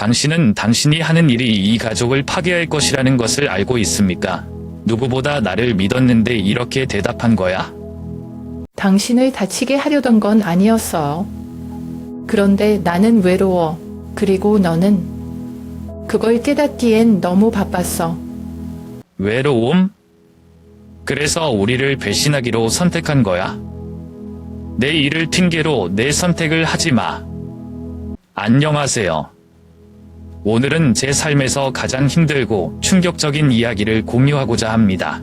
당신은 당신이 하는 일이 이 가족을 파괴할 것이라는 것을 알고 있습니까? 누구보다 나를 믿었는데 이렇게 대답한 거야? 당신을 다치게 하려던 건 아니었어요. 그런데 나는 외로워. 그리고 너는 그걸 깨닫기엔 너무 바빴어. 외로움? 그래서 우리를 배신하기로 선택한 거야? 내 일을 핑계로 내 선택을 하지 마. 안녕하세요. 오늘은 제 삶에서 가장 힘들고 충격적인 이야기를 공유하고자 합니다.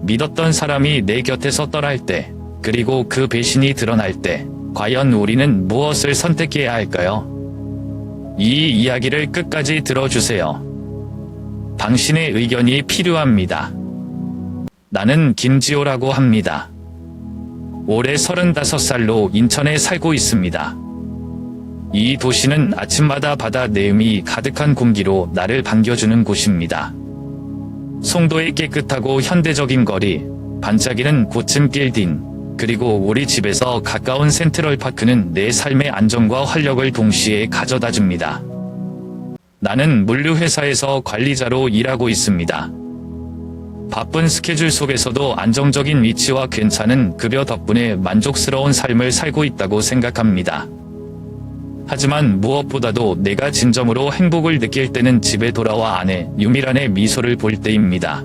믿었던 사람이 내 곁에서 떠날 때, 그리고 그 배신이 드러날 때, 과연 우리는 무엇을 선택해야 할까요? 이 이야기를 끝까지 들어주세요. 당신의 의견이 필요합니다. 나는 김지호라고 합니다. 올해 35살로 인천에 살고 있습니다. 이 도시는 아침마다 바다 내음이 가득한 공기로 나를 반겨주는 곳입니다. 송도의 깨끗하고 현대적인 거리, 반짝이는 고층 빌딩, 그리고 우리 집에서 가까운 센트럴파크는 내 삶의 안정과 활력을 동시에 가져다 줍니다. 나는 물류회사에서 관리자로 일하고 있습니다. 바쁜 스케줄 속에서도 안정적인 위치와 괜찮은 급여 덕분에 만족스러운 삶을 살고 있다고 생각합니다. 하지만 무엇보다도 내가 진정으로 행복을 느낄 때는 집에 돌아와 아내 유미란의 미소를 볼 때입니다.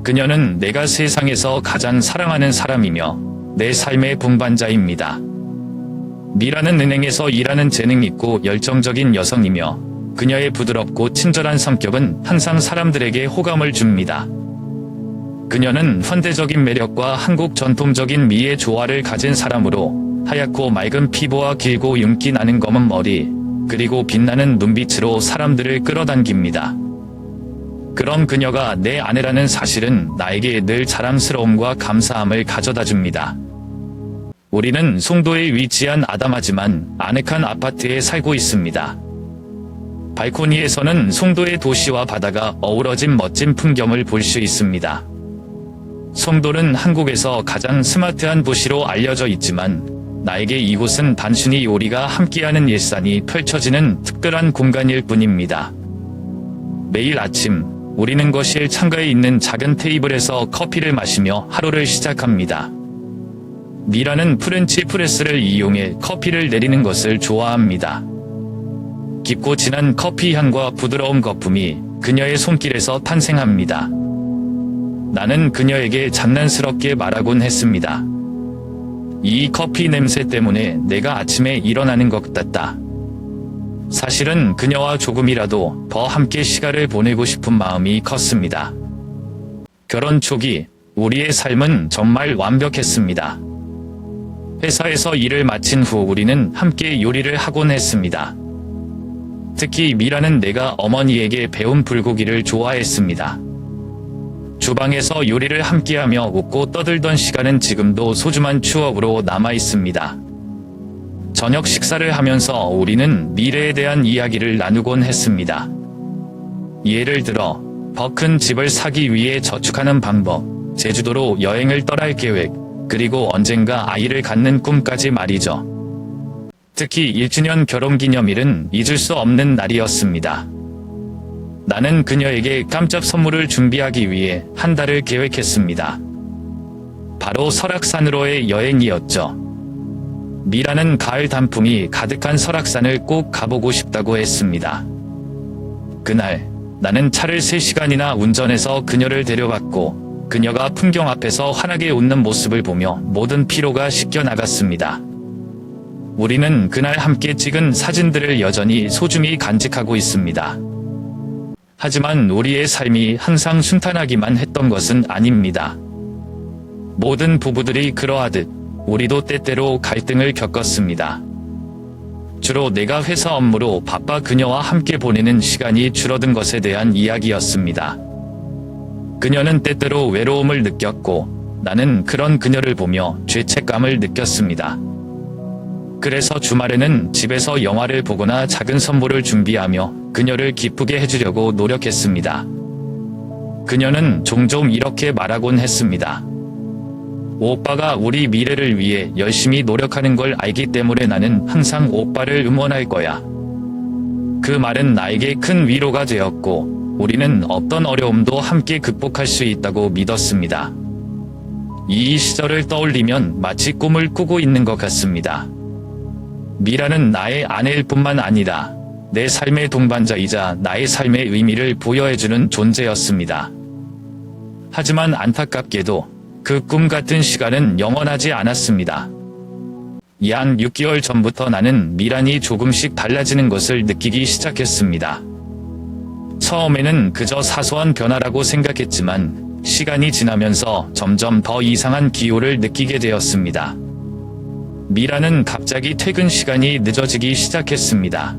그녀는 내가 세상에서 가장 사랑하는 사람이며 내 삶의 동반자입니다. 미라는 은행에서 일하는 재능 있고 열정적인 여성이며 그녀의 부드럽고 친절한 성격은 항상 사람들에게 호감을 줍니다. 그녀는 현대적인 매력과 한국 전통적인 미의 조화를 가진 사람으로 하얗고 맑은 피부와 길고 윤기 나는 검은 머리, 그리고 빛나는 눈빛으로 사람들을 끌어당깁니다. 그런 그녀가 내 아내라는 사실은 나에게 늘 자랑스러움과 감사함을 가져다 줍니다. 우리는 송도에 위치한 아담하지만 아늑한 아파트에 살고 있습니다. 발코니에서는 송도의 도시와 바다가 어우러진 멋진 풍경을 볼 수 있습니다. 송도는 한국에서 가장 스마트한 도시로 알려져 있지만 나에게 이곳은 단순히 우리가 함께하는 일상이 펼쳐지는 특별한 공간일 뿐입니다. 매일 아침 우리는 거실 창가에 있는 작은 테이블에서 커피를 마시며 하루를 시작합니다. 미라는 프렌치 프레스를 이용해 커피를 내리는 것을 좋아합니다. 깊고 진한 커피 향과 부드러운 거품이 그녀의 손길에서 탄생합니다. 나는 그녀에게 장난스럽게 말하곤 했습니다. 이 커피 냄새 때문에 내가 아침에 일어나는 것 같다. 사실은 그녀와 조금이라도 더 함께 시간을 보내고 싶은 마음이 컸습니다. 결혼 초기 우리의 삶은 정말 완벽했습니다. 회사에서 일을 마친 후 우리는 함께 요리를 하곤 했습니다. 특히 미라는 내가 어머니에게 배운 불고기를 좋아했습니다. 주방에서 요리를 함께하며 웃고 떠들던 시간은 지금도 소중한 추억으로 남아 있습니다. 저녁 식사를 하면서 우리는 미래에 대한 이야기를 나누곤 했습니다. 예를 들어 더 큰 집을 사기 위해 저축하는 방법, 제주도로 여행을 떠날 계획, 그리고 언젠가 아이를 갖는 꿈까지 말이죠. 특히 1주년 결혼기념일은 잊을 수 없는 날이었습니다. 나는 그녀에게 깜짝 선물을 준비하기 위해 한 달을 계획했습니다. 바로 설악산으로의 여행이었죠. 미라는 가을 단풍이 가득한 설악산을 꼭 가보고 싶다고 했습니다. 그날 나는 차를 3시간이나 운전해서 그녀를 데려갔고 그녀가 풍경 앞에서 환하게 웃는 모습을 보며 모든 피로가 씻겨나갔습니다. 우리는 그날 함께 찍은 사진들을 여전히 소중히 간직하고 있습니다. 하지만 우리의 삶이 항상 순탄하기만 했던 것은 아닙니다. 모든 부부들이 그러하듯 우리도 때때로 갈등을 겪었습니다. 주로 내가 회사 업무로 바빠 그녀와 함께 보내는 시간이 줄어든 것에 대한 이야기였습니다. 그녀는 때때로 외로움을 느꼈고 나는 그런 그녀를 보며 죄책감을 느꼈습니다. 그래서 주말에는 집에서 영화를 보거나 작은 선물을 준비하며 그녀를 기쁘게 해주려고 노력했습니다. 그녀는 종종 이렇게 말하곤 했습니다. 오빠가 우리 미래를 위해 열심히 노력하는 걸 알기 때문에 나는 항상 오빠를 응원할 거야. 그 말은 나에게 큰 위로가 되었고, 우리는 어떤 어려움도 함께 극복할 수 있다고 믿었습니다. 이 시절을 떠올리면 마치 꿈을 꾸고 있는 것 같습니다. 미라는 나의 아내일 뿐만 아니라 내 삶의 동반자이자 나의 삶의 의미를 부여해주는 존재였습니다. 하지만 안타깝게도 그 꿈 같은 시간은 영원하지 않았습니다. 약 6개월 전부터 나는 미란이 조금씩 달라지는 것을 느끼기 시작했습니다. 처음에는 그저 사소한 변화라고 생각했지만 시간이 지나면서 점점 더 이상한 기호를 느끼게 되었습니다. 미라는 갑자기 퇴근 시간이 늦어지기 시작했습니다.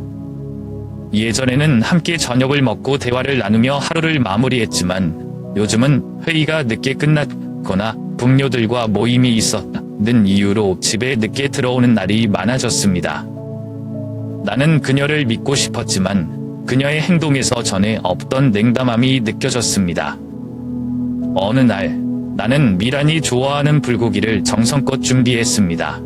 예전에는 함께 저녁을 먹고 대화를 나누며 하루를 마무리했지만 요즘은 회의가 늦게 끝났거나 동료들과 모임이 있었다는 이유로 집에 늦게 들어오는 날이 많아졌습니다. 나는 그녀를 믿고 싶었지만 그녀의 행동에서 전에 없던 냉담함이 느껴졌습니다. 어느 날 나는 미란이 좋아하는 불고기를 정성껏 준비했습니다.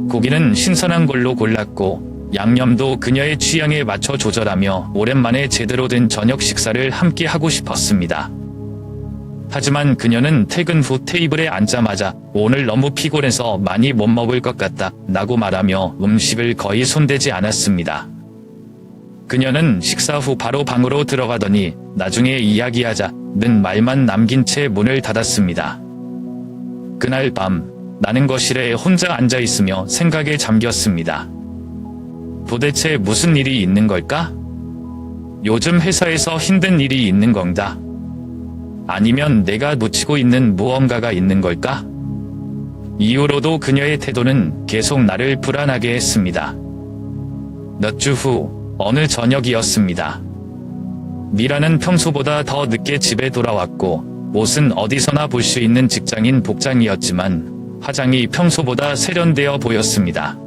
고기는 신선한 걸로 골랐고 양념도 그녀의 취향에 맞춰 조절하며 오랜만에 제대로 된 저녁 식사를 함께 하고 싶었습니다. 하지만 그녀는 퇴근 후 테이블에 앉자마자 오늘 너무 피곤해서 많이 못 먹을 것 같다 라고 말하며 음식을 거의 손대지 않았습니다. 그녀는 식사 후 바로 방으로 들어가더니 나중에 이야기하자는 말만 남긴 채 문을 닫았습니다. 그날 밤 나는 거실에 혼자 앉아 있으며 생각에 잠겼습니다. 도대체 무슨 일이 있는 걸까? 요즘 회사에서 힘든 일이 있는 건가? 아니면 내가 놓치고 있는 무언가가 있는 걸까? 이후로도 그녀의 태도는 계속 나를 불안하게 했습니다. 몇 주 후 어느 저녁이었습니다. 미라는 평소보다 더 늦게 집에 돌아왔고 옷은 어디서나 볼 수 있는 직장인 복장이었지만 화장이 평소보다 세련되어 보였습니다.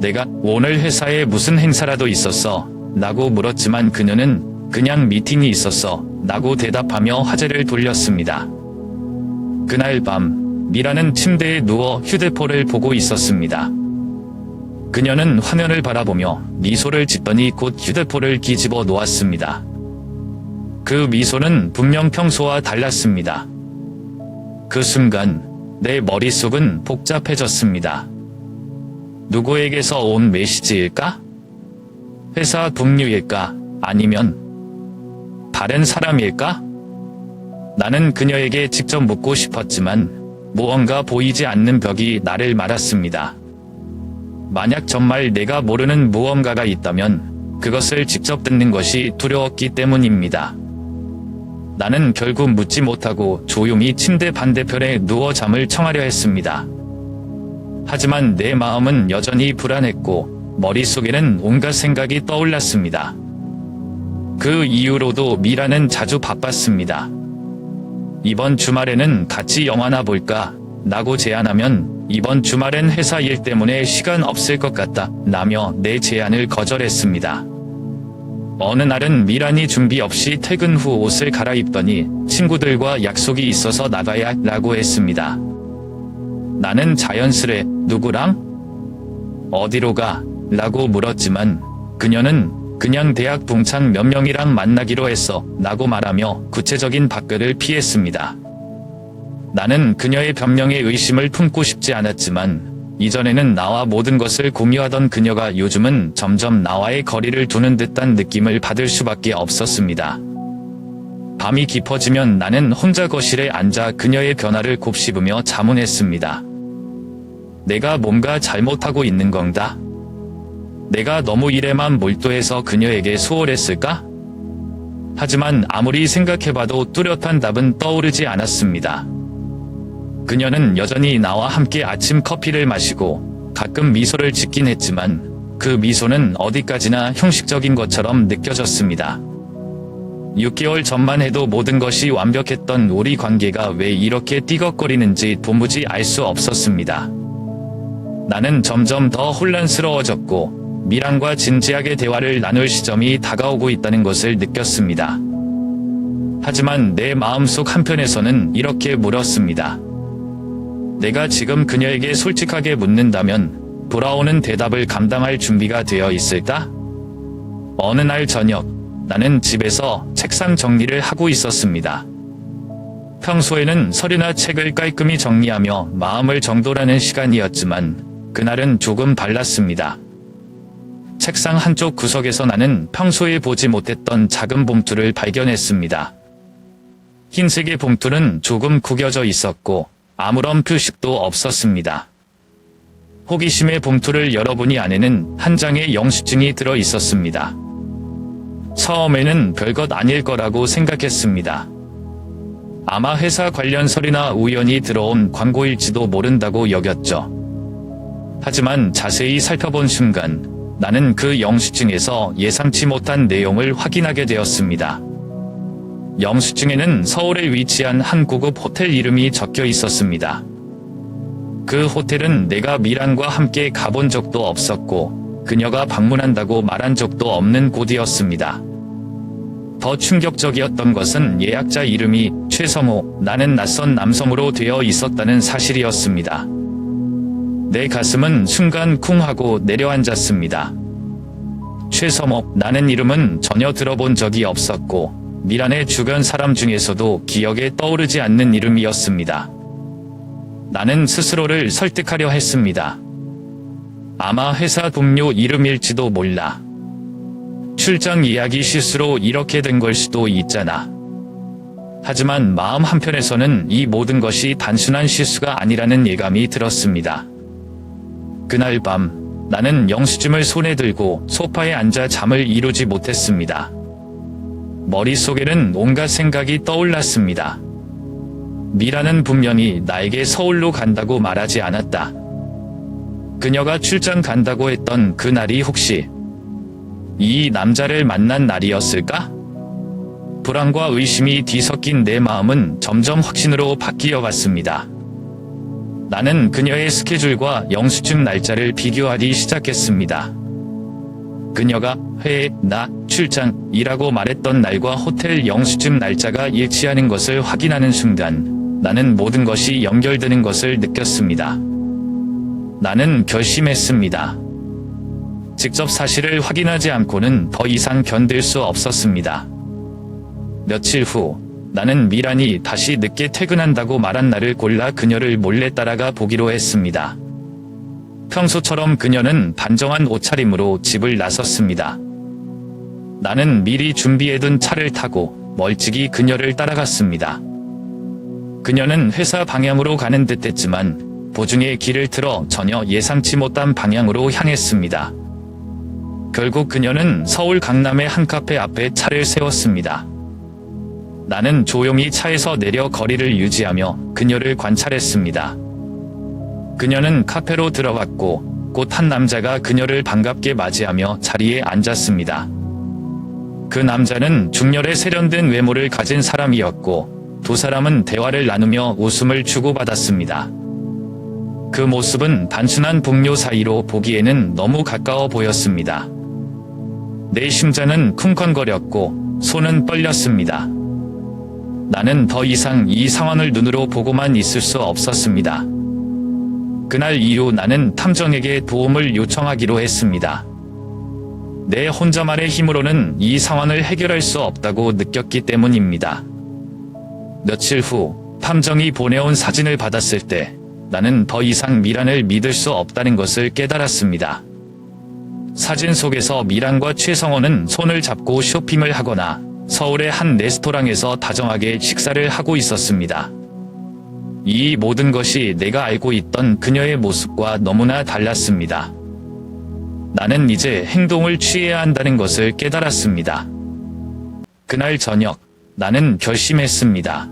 내가 오늘 회사에 무슨 행사라도 있었어? 라고 물었지만 그녀는 그냥 미팅이 있었어 라고 대답하며 화제를 돌렸습니다. 그날 밤 미라는 침대에 누워 휴대폰을 보고 있었습니다. 그녀는 화면을 바라보며 미소를 짓더니 곧 휴대폰을 뒤집어 놓았습니다. 그 미소는 분명 평소와 달랐습니다. 그 순간 내 머릿속은 복잡해졌습니다. 누구에게서 온 메시지일까? 회사 동료일까? 아니면 다른 사람일까? 나는 그녀에게 직접 묻고 싶었지만 무언가 보이지 않는 벽이 나를 말았습니다. 만약 정말 내가 모르는 무언가가 있다면 그것을 직접 듣는 것이 두려웠기 때문입니다. 나는 결국 묻지 못하고 조용히 침대 반대편에 누워 잠을 청하려 했습니다. 하지만 내 마음은 여전히 불안했고 머릿속에는 온갖 생각이 떠올랐습니다. 그 이후로도 미라는 자주 바빴습니다. 이번 주말에는 같이 영화나 볼까? 라고 제안하면 이번 주말엔 회사 일 때문에 시간 없을 것 같다 라며 내 제안을 거절했습니다. 어느 날은 미란이 준비 없이 퇴근 후 옷을 갈아입더니 친구들과 약속이 있어서 나가야 라고 했습니다. 나는 자연스레 누구랑? 어디로 가? 라고 물었지만 그녀는 그냥 대학 동창 몇 명이랑 만나기로 했어 라고 말하며 구체적인 답글을 피했습니다. 나는 그녀의 변명에 의심을 품고 싶지 않았지만 이전에는 나와 모든 것을 공유하던 그녀가 요즘은 점점 나와의 거리를 두는 듯한 느낌을 받을 수밖에 없었습니다. 밤이 깊어지면 나는 혼자 거실에 앉아 그녀의 변화를 곱씹으며 자문했습니다. 내가 뭔가 잘못하고 있는 건가? 내가 너무 일에만 몰두해서 그녀에게 소홀했을까? 하지만 아무리 생각해봐도 뚜렷한 답은 떠오르지 않았습니다. 그녀는 여전히 나와 함께 아침 커피를 마시고 가끔 미소를 짓긴 했지만 그 미소는 어디까지나 형식적인 것처럼 느껴졌습니다. 6개월 전만 해도 모든 것이 완벽했던 우리 관계가 왜 이렇게 띠걱거리는지 도무지 알 수 없었습니다. 나는 점점 더 혼란스러워졌고 미란과 진지하게 대화를 나눌 시점이 다가오고 있다는 것을 느꼈습니다. 하지만 내 마음속 한편에서는 이렇게 물었습니다. 내가 지금 그녀에게 솔직하게 묻는다면 돌아오는 대답을 감당할 준비가 되어 있을까? 어느 날 저녁, 나는 집에서 책상 정리를 하고 있었습니다. 평소에는 서류나 책을 깔끔히 정리하며 마음을 정돈하는 시간이었지만 그날은 조금 달랐습니다. 책상 한쪽 구석에서 나는 평소에 보지 못했던 작은 봉투를 발견했습니다. 흰색의 봉투는 조금 구겨져 있었고 아무런 표식도 없었습니다. 호기심에 봉투를 열어보니 안에는 한 장의 영수증이 들어 있었습니다. 처음에는 별것 아닐 거라고 생각했습니다. 아마 회사 관련 서류나 우연히 들어온 광고일지도 모른다고 여겼죠. 하지만 자세히 살펴본 순간 나는 그 영수증에서 예상치 못한 내용을 확인하게 되었습니다. 영수증에는 서울에 위치한 한 고급 호텔 이름이 적혀 있었습니다. 그 호텔은 내가 미란과 함께 가본 적도 없었고 그녀가 방문한다고 말한 적도 없는 곳이었습니다. 더 충격적이었던 것은 예약자 이름이 최성호, 나는 낯선 남성으로 되어 있었다는 사실이었습니다. 내 가슴은 순간 쿵 하고 내려앉았습니다. 최성호, 나는 이름은 전혀 들어본 적이 없었고 미란의 주변 사람 중에서도 기억에 떠오르지 않는 이름이었습니다. 나는 스스로를 설득하려 했습니다. 아마 회사 동료 이름일지도 몰라. 출장 예약이 실수로 이렇게 된 걸 수도 있잖아. 하지만 마음 한편에서는 이 모든 것이 단순한 실수가 아니라는 예감이 들었습니다. 그날 밤 나는 영수증을 손에 들고 소파에 앉아 잠을 이루지 못했습니다. 머릿속에는 온갖 생각이 떠올랐습니다. 미라는 분명히 나에게 서울로 간다고 말하지 않았다. 그녀가 출장 간다고 했던 그날이 혹시 이 남자를 만난 날이었을까? 불안과 의심이 뒤섞인 내 마음은 점점 확신으로 바뀌어 갔습니다. 나는 그녀의 스케줄과 영수증 날짜를 비교하기 시작했습니다. 그녀가 회의, 나, 출장이라고 말했던 날과 호텔 영수증 날짜가 일치하는 것을 확인하는 순간 나는 모든 것이 연결되는 것을 느꼈습니다. 나는 결심했습니다. 직접 사실을 확인하지 않고는 더 이상 견딜 수 없었습니다. 며칠 후 나는 미란이 다시 늦게 퇴근한다고 말한 날을 골라 그녀를 몰래 따라가 보기로 했습니다. 평소처럼 그녀는 단정한 옷차림으로 집을 나섰습니다. 나는 미리 준비해둔 차를 타고 멀찍이 그녀를 따라갔습니다. 그녀는 회사 방향으로 가는 듯했지만 보중에 길을 틀어 전혀 예상치 못한 방향으로 향했습니다. 결국 그녀는 서울 강남의 한 카페 앞에 차를 세웠습니다. 나는 조용히 차에서 내려 거리를 유지하며 그녀를 관찰했습니다. 그녀는 카페로 들어갔고 곧 한 남자가 그녀를 반갑게 맞이하며 자리에 앉았습니다. 그 남자는 중열에 세련된 외모를 가진 사람이었고 두 사람은 대화를 나누며 웃음을 주고받았습니다. 그 모습은 단순한 동료 사이로 보기에는 너무 가까워 보였습니다. 내 심장은 쿵쾅거렸고 손은 떨렸습니다. 나는 더 이상 이 상황을 눈으로 보고만 있을 수 없었습니다. 그날 이후 나는 탐정에게 도움을 요청하기로 했습니다. 내 혼자만의 힘으로는 이 상황을 해결할 수 없다고 느꼈기 때문입니다. 며칠 후 탐정이 보내온 사진을 받았을 때 나는 더 이상 미란을 믿을 수 없다는 것을 깨달았습니다. 사진 속에서 미란과 최성호는 손을 잡고 쇼핑을 하거나 서울의 한 레스토랑에서 다정하게 식사를 하고 있었습니다. 이 모든 것이 내가 알고 있던 그녀의 모습과 너무나 달랐습니다. 나는 이제 행동을 취해야 한다는 것을 깨달았습니다. 그날 저녁, 나는 결심했습니다.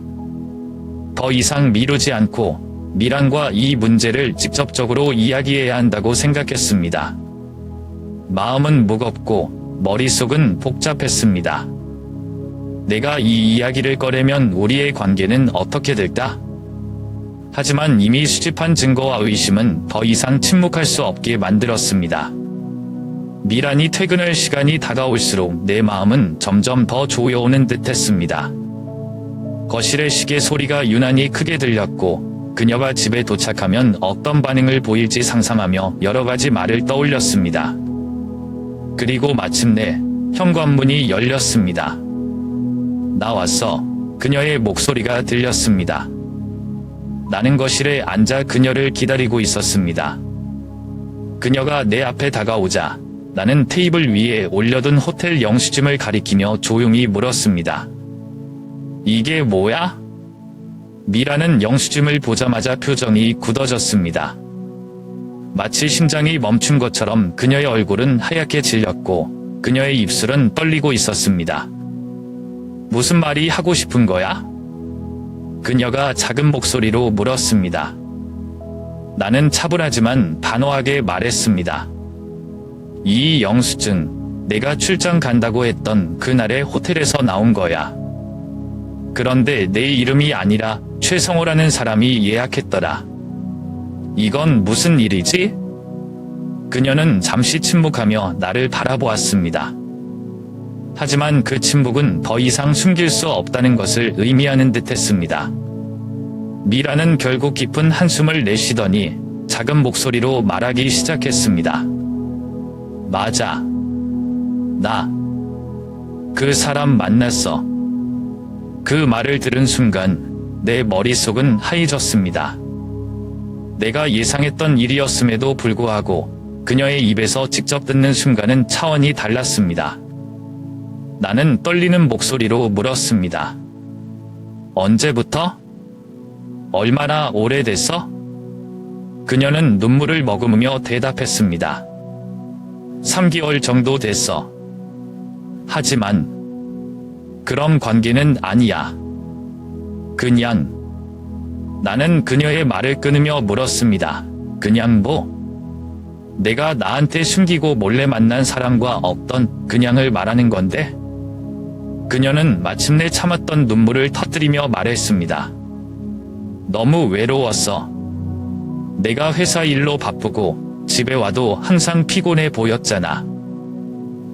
더 이상 미루지 않고 미란과 이 문제를 직접적으로 이야기해야 한다고 생각했습니다. 마음은 무겁고 머릿속은 복잡했습니다. 내가 이 이야기를 꺼내면 우리의 관계는 어떻게 될까? 하지만 이미 수집한 증거와 의심은 더 이상 침묵할 수 없게 만들었습니다. 미란이 퇴근할 시간이 다가올수록 내 마음은 점점 더 조여오는 듯했습니다. 거실의 시계 소리가 유난히 크게 들렸고 그녀가 집에 도착하면 어떤 반응을 보일지 상상하며 여러 가지 말을 떠올렸습니다. 그리고 마침내 현관문이 열렸습니다. 나왔어. 그녀의 목소리가 들렸습니다. 나는 거실에 앉아 그녀를 기다리고 있었습니다. 그녀가 내 앞에 다가오자 나는 테이블 위에 올려둔 호텔 영수증을 가리키며 조용히 물었습니다. 이게 뭐야? 미라는 영수증을 보자마자 표정이 굳어졌습니다. 마치 심장이 멈춘 것처럼 그녀의 얼굴은 하얗게 질렸고 그녀의 입술은 떨리고 있었습니다. 무슨 말이 하고 싶은 거야? 그녀가 작은 목소리로 물었습니다. 나는 차분하지만 단호하게 말했습니다. 이 영수증, 내가 출장 간다고 했던 그날의 호텔에서 나온 거야. 그런데 내 이름이 아니라 최성호라는 사람이 예약했더라. 이건 무슨 일이지? 그녀는 잠시 침묵하며 나를 바라보았습니다. 하지만 그 침묵은 더 이상 숨길 수 없다는 것을 의미하는 듯했습니다. 미라는 결국 깊은 한숨을 내쉬더니 작은 목소리로 말하기 시작했습니다. 맞아. 나 그 사람 만났어. 그 말을 들은 순간 내 머릿속은 하얘졌습니다. 내가 예상했던 일이었음에도 불구하고 그녀의 입에서 직접 듣는 순간은 차원이 달랐습니다. 나는 떨리는 목소리로 물었습니다. 언제부터? 얼마나 오래됐어? 그녀는 눈물을 머금으며 대답했습니다. 3개월 정도 됐어. 하지만 그런 관계는 아니야. 그냥. 나는 그녀의 말을 끊으며 물었습니다. 그냥 뭐? 내가 나한테 숨기고 몰래 만난 사람과 없던 그냥을 말하는 건데? 그녀는 마침내 참았던 눈물을 터뜨리며 말했습니다. 너무 외로웠어. 내가 회사 일로 바쁘고 집에 와도 항상 피곤해 보였잖아.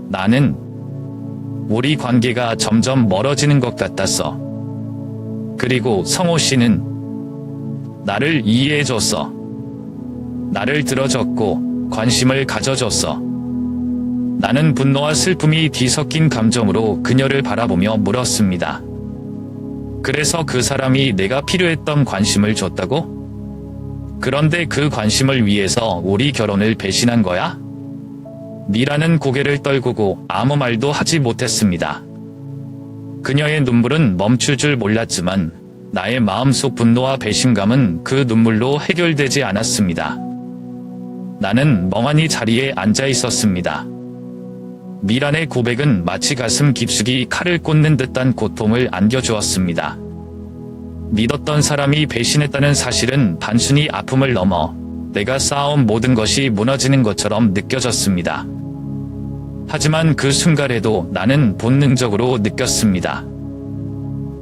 나는 우리 관계가 점점 멀어지는 것 같았어. 그리고 성호 씨는 나를 이해해줬어. 나를 들어줬고 관심을 가져줬어. 나는 분노와 슬픔이 뒤섞인 감정으로 그녀를 바라보며 물었습니다. 그래서 그 사람이 내가 필요했던 관심을 줬다고? 그런데 그 관심을 위해서 우리 결혼을 배신한 거야? 미라는 고개를 떨구고 아무 말도 하지 못했습니다. 그녀의 눈물은 멈출 줄 몰랐지만 나의 마음속 분노와 배신감은 그 눈물로 해결되지 않았습니다. 나는 멍하니 자리에 앉아 있었습니다. 미란의 고백은 마치 가슴 깊숙이 칼을 꽂는 듯한 고통을 안겨주었습니다. 믿었던 사람이 배신했다는 사실은 단순히 아픔을 넘어 내가 쌓아온 모든 것이 무너지는 것처럼 느껴졌습니다. 하지만 그 순간에도 나는 본능적으로 느꼈습니다.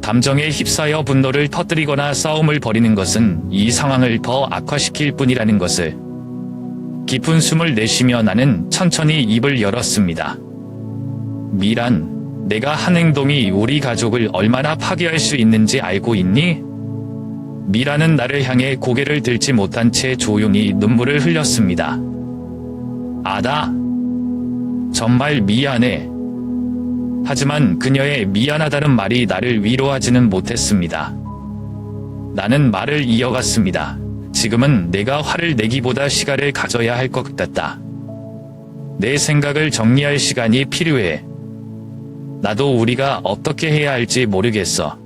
감정에 휩싸여 분노를 터뜨리거나 싸움을 벌이는 것은 이 상황을 더 악화시킬 뿐이라는 것을. 깊은 숨을 내쉬며 나는 천천히 입을 열었습니다. 미란, 내가 한 행동이 우리 가족을 얼마나 파괴할 수 있는지 알고 있니? 미란은 나를 향해 고개를 들지 못한 채 조용히 눈물을 흘렸습니다. 아다. 정말 미안해. 하지만 그녀의 미안하다는 말이 나를 위로하지는 못했습니다. 나는 말을 이어갔습니다. 지금은 내가 화를 내기보다 시간을 가져야 할 것 같다. 내 생각을 정리할 시간이 필요해. 나도 우리가 어떻게 해야 할지 모르겠어.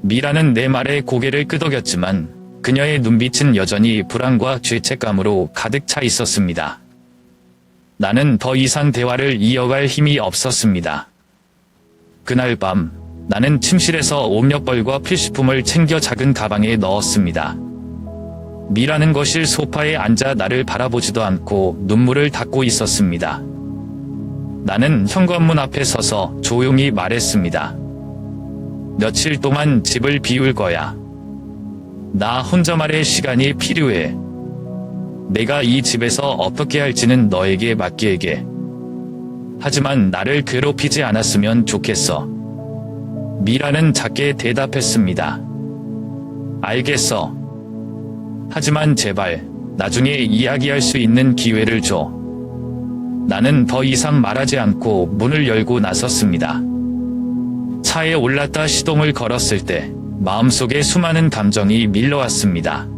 미라는 내 말에 고개를 끄덕였지만 그녀의 눈빛은 여전히 불안과 죄책감으로 가득 차 있었습니다. 나는 더 이상 대화를 이어갈 힘이 없었습니다. 그날 밤 나는 침실에서 옷몇벌과 필수품을 챙겨 작은 가방에 넣었습니다. 미라는 거실 소파에 앉아 나를 바라보지도 않고 눈물을 닦고 있었습니다. 나는 현관문 앞에 서서 조용히 말했습니다. 며칠 동안 집을 비울 거야. 나 혼자만의 시간이 필요해. 내가 이 집에서 어떻게 할지는 너에게 맡기게. 하지만 나를 괴롭히지 않았으면 좋겠어. 미라는 작게 대답했습니다. 알겠어. 하지만 제발 나중에 이야기할 수 있는 기회를 줘. 나는 더 이상 말하지 않고 문을 열고 나섰습니다. 차에 올랐다 시동을 걸었을 때 마음속에 수많은 감정이 밀려왔습니다.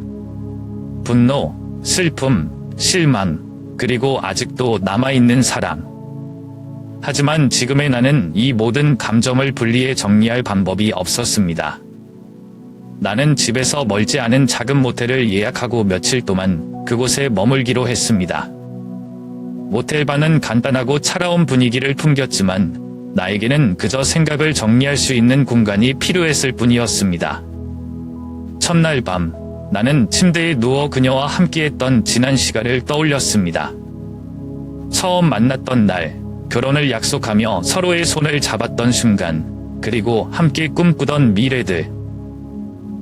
분노, 슬픔, 실망, 그리고 아직도 남아있는 사랑. 하지만 지금의 나는 이 모든 감정을 분리해 정리할 방법이 없었습니다. 나는 집에서 멀지 않은 작은 모텔을 예약하고 며칠 동안 그곳에 머물기로 했습니다. 모텔방은 간단하고 차가운 분위기를 풍겼지만 나에게는 그저 생각을 정리할 수 있는 공간이 필요했을 뿐이었습니다. 첫날 밤, 나는 침대에 누워 그녀와 함께했던 지난 시간을 떠올렸습니다. 처음 만났던 날, 결혼을 약속하며 서로의 손을 잡았던 순간, 그리고 함께 꿈꾸던 미래들.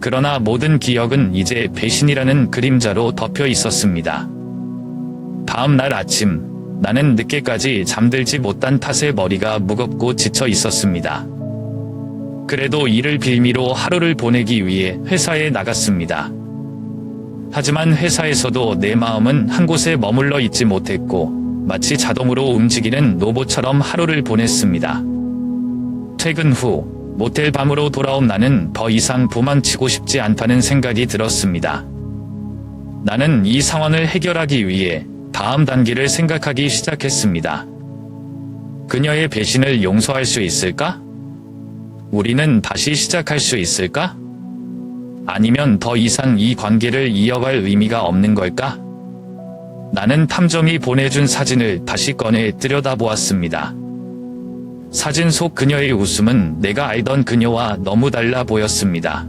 그러나 모든 기억은 이제 배신이라는 그림자로 덮여 있었습니다. 다음 날 아침, 나는 늦게까지 잠들지 못한 탓에 머리가 무겁고 지쳐 있었습니다. 그래도 이를 빌미로 하루를 보내기 위해 회사에 나갔습니다. 하지만 회사에서도 내 마음은 한 곳에 머물러 있지 못했고 마치 자동으로 움직이는 로봇처럼 하루를 보냈습니다. 퇴근 후 모텔 밤으로 돌아온 나는 더 이상 도망치고 싶지 않다는 생각이 들었습니다. 나는 이 상황을 해결하기 위해 다음 단계를 생각하기 시작했습니다. 그녀의 배신을 용서할 수 있을까? 우리는 다시 시작할 수 있을까? 아니면 더 이상 이 관계를 이어갈 의미가 없는 걸까? 나는 탐정이 보내준 사진을 다시 꺼내 들여다보았습니다. 사진 속 그녀의 웃음은 내가 알던 그녀와 너무 달라 보였습니다.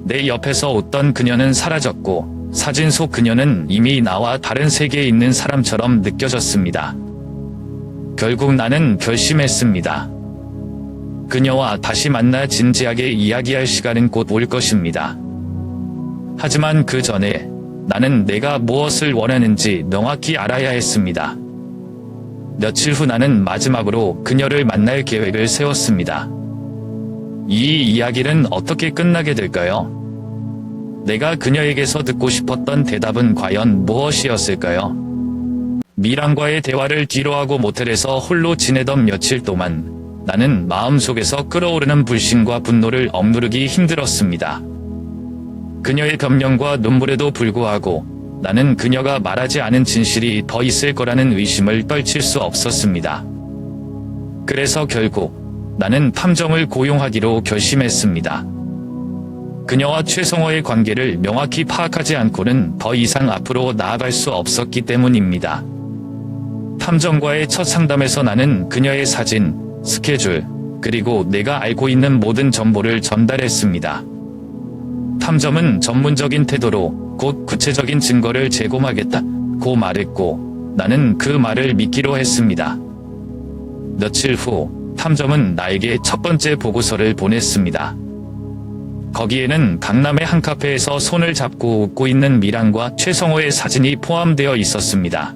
내 옆에서 웃던 그녀는 사라졌고 사진 속 그녀는 이미 나와 다른 세계에 있는 사람처럼 느껴졌습니다. 결국 나는 결심했습니다. 그녀와 다시 만나 진지하게 이야기할 시간은 곧 올 것입니다. 하지만 그 전에 나는 내가 무엇을 원하는지 명확히 알아야 했습니다. 며칠 후 나는 마지막으로 그녀를 만날 계획을 세웠습니다. 이 이야기는 어떻게 끝나게 될까요? 내가 그녀에게서 듣고 싶었던 대답은 과연 무엇이었을까요? 미랑과의 대화를 뒤로하고 모텔에서 홀로 지내던 며칠 동안 나는 마음속에서 끓어오르는 불신과 분노를 억누르기 힘들었습니다. 그녀의 변명과 눈물에도 불구하고 나는 그녀가 말하지 않은 진실이 더 있을 거라는 의심을 떨칠 수 없었습니다. 그래서 결국 나는 탐정을 고용하기로 결심했습니다. 그녀와 최성호의 관계를 명확히 파악하지 않고는 더 이상 앞으로 나아갈 수 없었기 때문입니다. 탐정과의 첫 상담에서 나는 그녀의 사진, 스케줄, 그리고 내가 알고 있는 모든 정보를 전달했습니다. 탐정은 전문적인 태도로 곧 구체적인 증거를 제공하겠다고 말했고 나는 그 말을 믿기로 했습니다. 며칠 후 탐정은 나에게 첫 번째 보고서를 보냈습니다. 거기에는 강남의 한 카페에서 손을 잡고 웃고 있는 미랑과 최성호의 사진이 포함되어 있었습니다.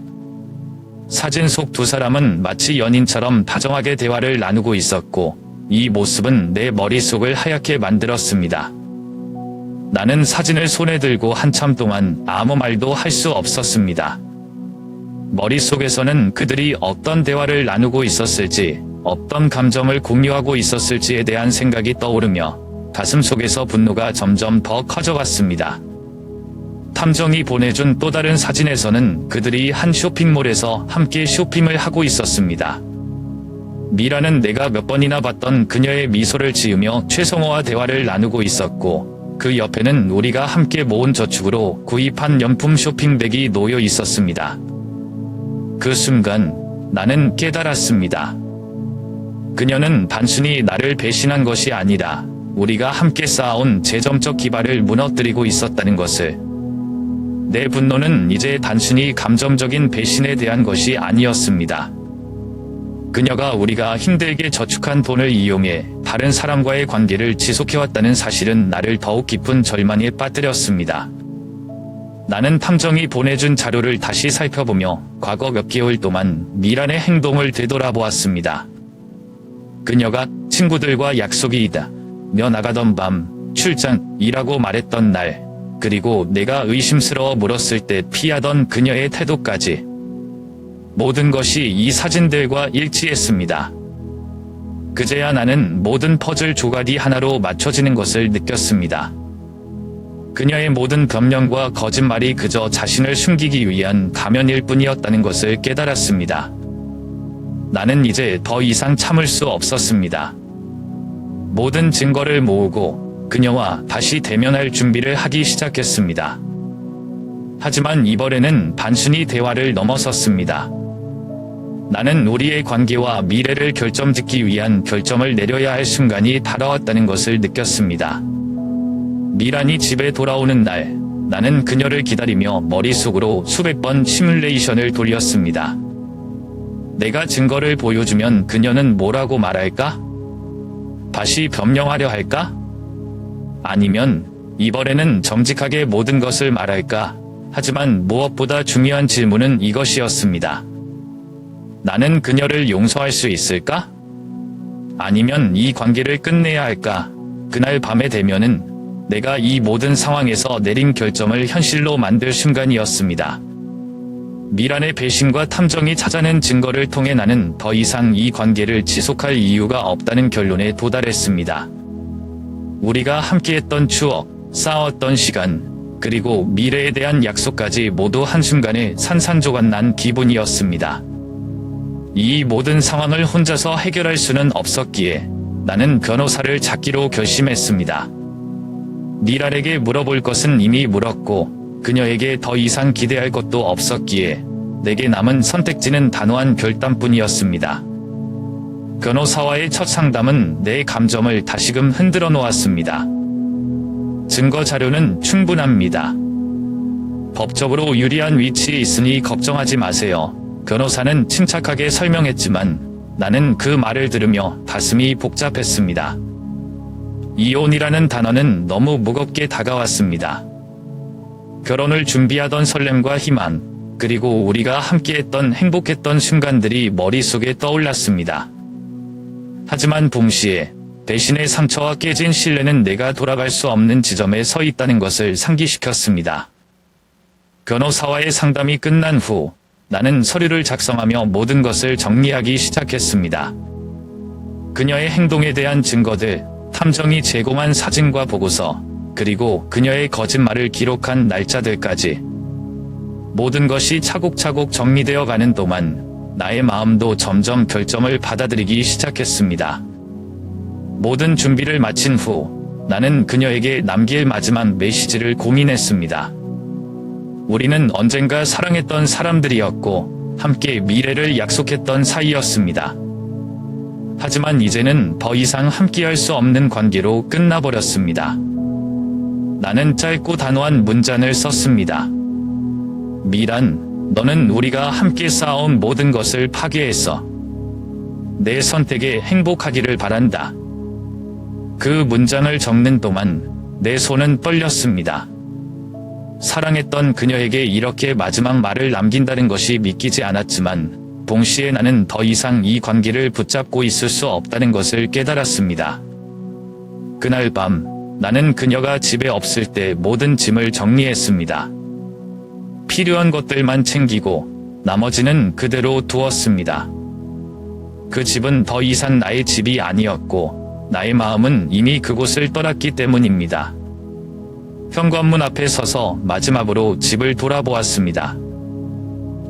사진 속 두 사람은 마치 연인처럼 다정하게 대화를 나누고 있었고 이 모습은 내 머릿속을 하얗게 만들었습니다. 나는 사진을 손에 들고 한참 동안 아무 말도 할 수 없었습니다. 머릿속에서는 그들이 어떤 대화를 나누고 있었을지, 어떤 감정을 공유하고 있었을지에 대한 생각이 떠오르며 가슴속에서 분노가 점점 더 커져갔습니다. 탐정이 보내준 또 다른 사진에서는 그들이 한 쇼핑몰에서 함께 쇼핑을 하고 있었습니다. 미라는 내가 몇 번이나 봤던 그녀의 미소를 지으며 최성호와 대화를 나누고 있었고 그 옆에는 우리가 함께 모은 저축으로 구입한 명품 쇼핑백이 놓여 있었습니다. 그 순간 나는 깨달았습니다. 그녀는 단순히 나를 배신한 것이 아니라 우리가 함께 쌓아온 재정적 기반을 무너뜨리고 있었다는 것을. 내 분노는 이제 단순히 감정적인 배신에 대한 것이 아니었습니다. 그녀가 우리가 힘들게 저축한 돈을 이용해 다른 사람과의 관계를 지속해왔다는 사실은 나를 더욱 깊은 절망에 빠뜨렸습니다. 나는 탐정이 보내준 자료를 다시 살펴보며 과거 몇 개월 동안 미란의 행동을 되돌아보았습니다. 그녀가 친구들과 약속이 있다며 나가던 밤, 출장이라고 말했던 날, 그리고 내가 의심스러워 물었을 때 피하던 그녀의 태도까지. 모든 것이 이 사진들과 일치했습니다. 그제야 나는 모든 퍼즐 조각이 하나로 맞춰지는 것을 느꼈습니다. 그녀의 모든 변명과 거짓말이 그저 자신을 숨기기 위한 가면일 뿐이었다는 것을 깨달았습니다. 나는 이제 더 이상 참을 수 없었습니다. 모든 증거를 모으고 그녀와 다시 대면할 준비를 하기 시작했습니다. 하지만 이번에는 단순히 대화를 넘어섰습니다. 나는 우리의 관계와 미래를 결정짓기 위한 결정을 내려야 할 순간이 다가왔다는 것을 느꼈습니다. 미란이 집에 돌아오는 날, 나는 그녀를 기다리며 머릿속으로 수백 번 시뮬레이션을 돌렸습니다. 내가 증거를 보여주면 그녀는 뭐라고 말할까? 다시 변명하려 할까? 아니면 이번에는 정직하게 모든 것을 말할까? 하지만 무엇보다 중요한 질문은 이것이었습니다. 나는 그녀를 용서할 수 있을까? 아니면 이 관계를 끝내야 할까? 그날 밤에 되면은 내가 이 모든 상황에서 내린 결정을 현실로 만들 순간이었습니다. 미란의 배신과 탐정이 찾아낸 증거를 통해 나는 더 이상 이 관계를 지속할 이유가 없다는 결론에 도달했습니다. 우리가 함께했던 추억, 싸웠던 시간, 그리고 미래에 대한 약속까지 모두 한순간에 산산조각 난 기분이었습니다. 이 모든 상황을 혼자서 해결할 수는 없었기에 나는 변호사를 찾기로 결심했습니다. 미란에게 물어볼 것은 이미 물었고 그녀에게 더 이상 기대할 것도 없었기에 내게 남은 선택지는 단호한 결단뿐이었습니다. 변호사와의 첫 상담은 내 감정을 다시금 흔들어 놓았습니다. 증거 자료는 충분합니다. 법적으로 유리한 위치에 있으니 걱정하지 마세요. 변호사는 침착하게 설명했지만 나는 그 말을 들으며 가슴이 복잡했습니다. 이혼이라는 단어는 너무 무겁게 다가왔습니다. 결혼을 준비하던 설렘과 희망, 그리고 우리가 함께했던 행복했던 순간들이 머릿속에 떠올랐습니다. 하지만 동시에 배신의 상처와 깨진 신뢰는 내가 돌아갈 수 없는 지점에 서 있다는 것을 상기시켰습니다. 변호사와의 상담이 끝난 후 나는 서류를 작성하며 모든 것을 정리하기 시작했습니다. 그녀의 행동에 대한 증거들, 탐정이 제공한 사진과 보고서, 그리고 그녀의 거짓말을 기록한 날짜들까지 모든 것이 차곡차곡 정리되어 가는 동안 나의 마음도 점점 결정을 받아들이기 시작했습니다. 모든 준비를 마친 후 나는 그녀에게 남길 마지막 메시지를 고민했습니다. 우리는 언젠가 사랑했던 사람들이었고 함께 미래를 약속했던 사이였습니다. 하지만 이제는 더 이상 함께할 수 없는 관계로 끝나버렸습니다. 나는 짧고 단호한 문장을 썼습니다. 미란, 너는 우리가 함께 쌓아온 모든 것을 파괴했어. 내 선택에 행복하기를 바란다. 그 문장을 적는 동안 내 손은 떨렸습니다. 사랑했던 그녀에게 이렇게 마지막 말을 남긴다는 것이 믿기지 않았지만 동시에 나는 더 이상 이 관계를 붙잡고 있을 수 없다는 것을 깨달았습니다. 그날 밤 나는 그녀가 집에 없을 때 모든 짐을 정리했습니다. 필요한 것들만 챙기고 나머지는 그대로 두었습니다. 그 집은 더 이상 나의 집이 아니었고 나의 마음은 이미 그곳을 떠났기 때문입니다. 현관문 앞에 서서 마지막으로 집을 돌아보았습니다.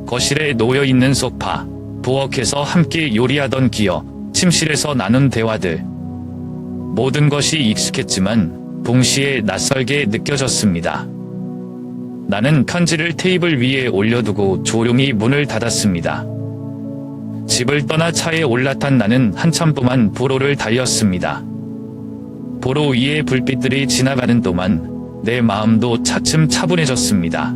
거실에 놓여있는 소파, 부엌에서 함께 요리하던 기억, 침실에서 나눈 대화들. 모든 것이 익숙했지만 동시에 낯설게 느껴졌습니다. 나는 편지를 테이블 위에 올려두고 조용히 문을 닫았습니다. 집을 떠나 차에 올라탄 나는 한참 동안 도로를 달렸습니다. 도로 위에 불빛들이 지나가는 동안 내 마음도 차츰 차분해졌습니다.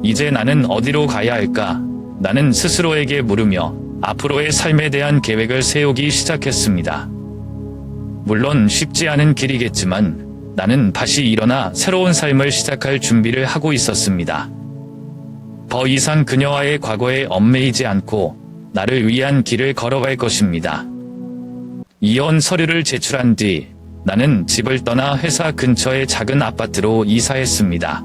이제 나는 어디로 가야 할까? 나는 스스로에게 물으며 앞으로의 삶에 대한 계획을 세우기 시작했습니다. 물론 쉽지 않은 길이겠지만 나는 다시 일어나 새로운 삶을 시작할 준비를 하고 있었습니다. 더 이상 그녀와의 과거에 얽매이지 않고 나를 위한 길을 걸어갈 것입니다. 이혼 서류를 제출한 뒤 나는 집을 떠나 회사 근처의 작은 아파트로 이사했습니다.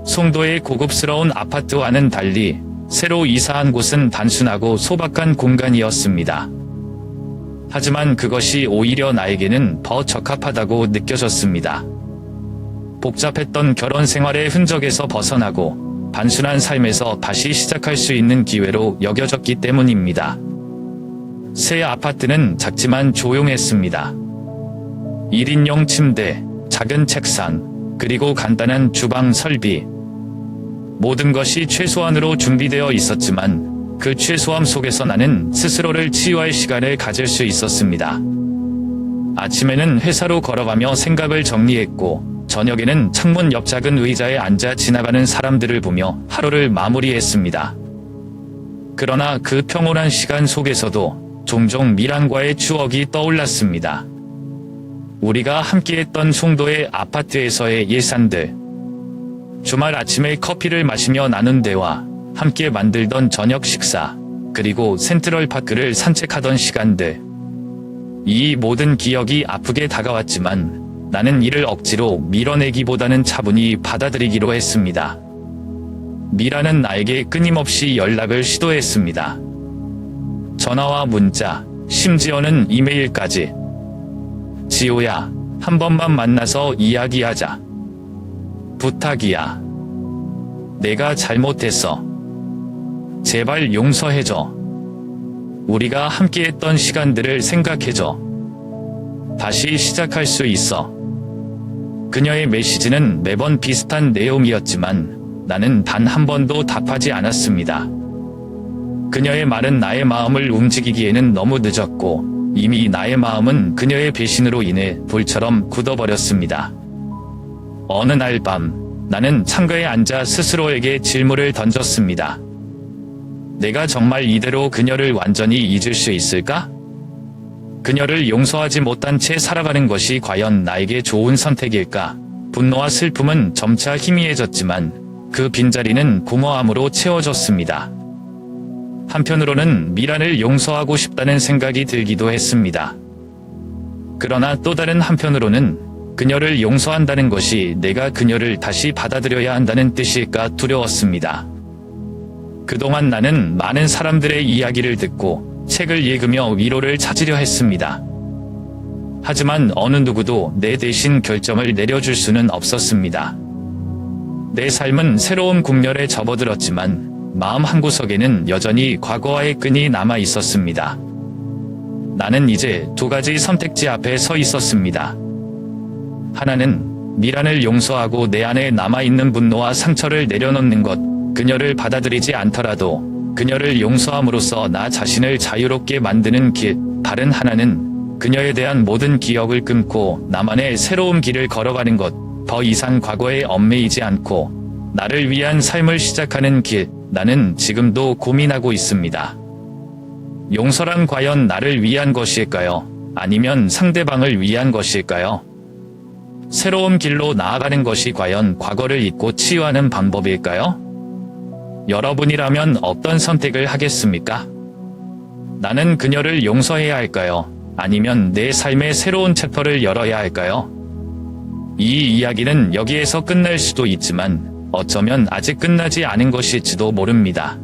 송도의 고급스러운 아파트와는 달리 새로 이사한 곳은 단순하고 소박한 공간이었습니다. 하지만 그것이 오히려 나에게는 더 적합하다고 느껴졌습니다. 복잡했던 결혼 생활의 흔적에서 벗어나고 단순한 삶에서 다시 시작할 수 있는 기회로 여겨졌기 때문입니다. 새 아파트는 작지만 조용했습니다. 1인용 침대, 작은 책상, 그리고 간단한 주방 설비. 모든 것이 최소한으로 준비되어 있었지만 그 최소함 속에서 나는 스스로를 치유할 시간을 가질 수 있었습니다. 아침에는 회사로 걸어가며 생각을 정리했고 저녁에는 창문 옆 작은 의자에 앉아 지나가는 사람들을 보며 하루를 마무리했습니다. 그러나 그 평온한 시간 속에서도 종종 미란과의 추억이 떠올랐습니다. 우리가 함께했던 송도의 아파트에서의 예산들, 주말 아침에 커피를 마시며 나눈 대화, 함께 만들던 저녁 식사, 그리고 센트럴파크를 산책하던 시간들. 이 모든 기억이 아프게 다가왔지만 나는 이를 억지로 밀어내기보다는 차분히 받아들이기로 했습니다. 미라는 나에게 끊임없이 연락을 시도했습니다. 전화와 문자, 심지어는 이메일까지. 지호야, 한 번만 만나서 이야기하자. 부탁이야. 내가 잘못했어. 제발 용서해줘. 우리가 함께했던 시간들을 생각해줘. 다시 시작할 수 있어. 그녀의 메시지는 매번 비슷한 내용이었지만 나는 단 한 번도 답하지 않았습니다. 그녀의 말은 나의 마음을 움직이기에는 너무 늦었고 이미 나의 마음은 그녀의 배신으로 인해 불처럼 굳어버렸습니다. 어느 날 밤 나는 창가에 앉아 스스로에게 질문을 던졌습니다. 내가 정말 이대로 그녀를 완전히 잊을 수 있을까? 그녀를 용서하지 못한 채 살아가는 것이 과연 나에게 좋은 선택일까? 분노와 슬픔은 점차 희미해졌지만 그 빈자리는 공허함으로 채워졌습니다. 한편으로는 미란을 용서하고 싶다는 생각이 들기도 했습니다. 그러나 또 다른 한편으로는 그녀를 용서한다는 것이 내가 그녀를 다시 받아들여야 한다는 뜻일까 두려웠습니다. 그동안 나는 많은 사람들의 이야기를 듣고 책을 읽으며 위로를 찾으려 했습니다. 하지만 어느 누구도 내 대신 결정을 내려줄 수는 없었습니다. 내 삶은 새로운 국면에 접어들었지만 마음 한구석에는 여전히 과거와의 끈이 남아 있었습니다. 나는 이제 두 가지 선택지 앞에 서 있었습니다. 하나는 미란을 용서하고 내 안에 남아있는 분노와 상처를 내려놓는 것, 그녀를 받아들이지 않더라도 그녀를 용서함으로써 나 자신을 자유롭게 만드는 길. 다른 하나는 그녀에 대한 모든 기억을 끊고 나만의 새로운 길을 걸어가는 것, 더 이상 과거에 얽매이지 않고 나를 위한 삶을 시작하는 길. 나는 지금도 고민하고 있습니다. 용서란 과연 나를 위한 것일까요? 아니면 상대방을 위한 것일까요? 새로운 길로 나아가는 것이 과연 과거를 잊고 치유하는 방법일까요? 여러분이라면 어떤 선택을 하겠습니까? 나는 그녀를 용서해야 할까요? 아니면 내 삶의 새로운 챕터를 열어야 할까요? 이 이야기는 여기에서 끝날 수도 있지만 어쩌면 아직 끝나지 않은 것일지도 모릅니다.